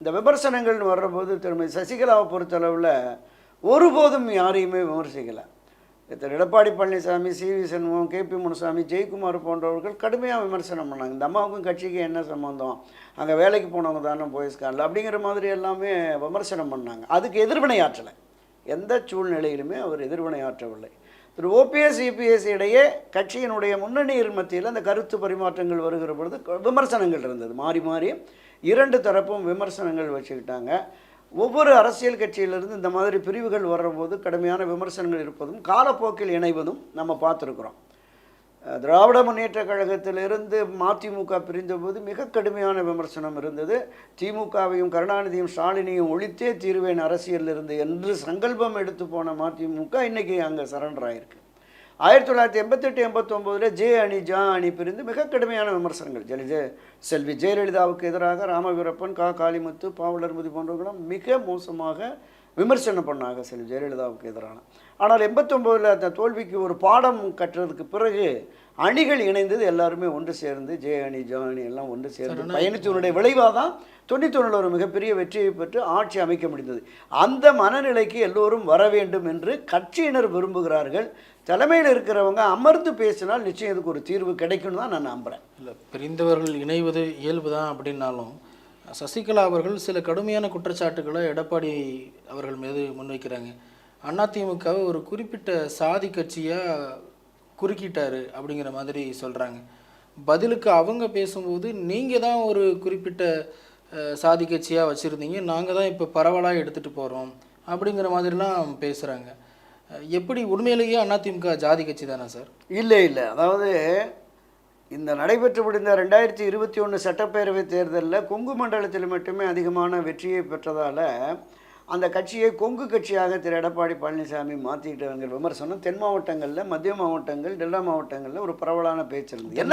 இந்த விமர்சனங்கள்னு வர்றபோது திருமதி சசிகலாவை பொறுத்தளவில் ஒருபோதும் யாரையுமே விமர்சிக்கலை. திரு எடப்பாடி பழனிசாமி, சி.வி. சண்முகம், கே.பி. முனுசாமி, ஜெயக்குமார் போன்றவர்கள் கடுமையாக விமர்சனம் பண்ணாங்க. இந்த அம்மாவுக்கும் கட்சிக்கு என்ன சம்பந்தம், அங்கே வேலைக்கு போனவங்க தானே போயஸ்கானில் அப்படிங்கிற மாதிரி எல்லாமே விமர்சனம் பண்ணாங்க. அதுக்கு எதிர்வினையாற்றலை. எந்த சூழ்நிலையிலுமே அவர் எதிர்வினையாற்றவில்லை. திரு ஓபிஎஸ், இபிஎஸ் இடையே கட்சியினுடைய முன்னணியர் மத்தியில் அந்த கருத்து பரிமாற்றங்கள் வருகிற பொழுது விமர்சனங்கள் இருந்தது. மாறி மாறி இரண்டு தரப்பும் விமர்சனங்கள் வச்சுக்கிட்டாங்க. ஒவ்வொரு அரசியல் கட்சியிலிருந்து இந்த மாதிரி பிரிவுகள் வர்றபோது கடுமையான விமர்சனங்கள் இருப்பதும் காலப்போக்கில் இணைவதும் நம்ம பார்த்துருக்குறோம். திராவிட முன்னேற்ற கழகத்திலிருந்து மதிமுக பிரிந்தபோது மிக கடுமையான விமர்சனம் இருந்தது. திமுகவையும் கருணாநிதியும் ஸ்டாலினையும் ஒழித்தே தீர்வேன் அரசியலில் இருந்து என்று சங்கல்பம் எடுத்து போன மதிமுக இன்றைக்கி அங்கே சரண்டர் ஆகிருக்கு. 1988-89 ஜே அணி ஜா அணி பிரிந்து மிக கடுமையான விமர்சனங்கள். செல்வி ஜெயலலிதாவுக்கு எதிராக ராமவீரப்பன், காளிமுத்து, பாவலர்மதி போன்றவர்களும் மிக மோசமாக விமர்சனம் பண்ணாங்க செல்வி ஜெயலலிதாவுக்கு எதிரான. ஆனால் 89 அந்த தோல்விக்கு ஒரு பாடம் கட்டுறதுக்கு பிறகு அணிகள் இணைந்தது, எல்லாருமே ஒன்று சேர்ந்து ஜே அணி ஜா அணி எல்லாம் ஒன்று சேர்ந்து பயணத்தினுடைய விளைவாக தான் 91 ஒரு மிகப்பெரிய வெற்றியை பெற்று ஆட்சி அமைக்க முடிந்தது. அந்த மனநிலைக்கு எல்லோரும் வர வேண்டும் என்று கட்சியினர் விரும்புகிறார்கள். தலைமையில் இருக்கிறவங்க அமர்ந்து பேசினால் நிச்சயம் இதுக்கு ஒரு தீர்வு கிடைக்கும்னு தான் நான் நம்புகிறேன். இல்லை, பிரிந்தவர்கள் இணைவது இயல்பு தான் அப்படின்னாலும் சசிகலா அவர்கள் சில கடுமையான குற்றச்சாட்டுகளை எடப்பாடி அவர்கள் மீது முன்வைக்கிறாங்க. அதிமுகவை ஒரு குறிப்பிட்ட சாதி கட்சியாக குறுக்கிட்டாரு அப்படிங்கிற மாதிரி சொல்கிறாங்க. பதிலுக்கு அவங்க பேசும்போது நீங்கள் தான் ஒரு குறிப்பிட்ட சாதி கட்சியாக வச்சுருந்தீங்க, நாங்கள் தான் இப்போ பரவலாக எடுத்துகிட்டு போகிறோம் அப்படிங்கிற மாதிரிலாம் பேசுகிறாங்க. எப்படி உண்மையிலேயே அதிமுக ஜாதி கட்சி தானே சார்? இல்லை, அதாவது இந்த நடைபெற்று முடிந்த 2021 சட்டப்பேரவை தேர்தலில் கொங்கு மண்டலத்தில் மட்டுமே அதிகமான வெற்றியை பெற்றதால் அந்த கட்சியை கொங்கு கட்சியாக திரு எடப்பாடி பழனிசாமி மாற்றிக்கிட்டவங்க விமர்சனம் தென் மாவட்டங்களில், மத்திய மாவட்டங்கள், டெல்டா மாவட்டங்களில் ஒரு பரவலான பேச்சு இருந்தது. என்ன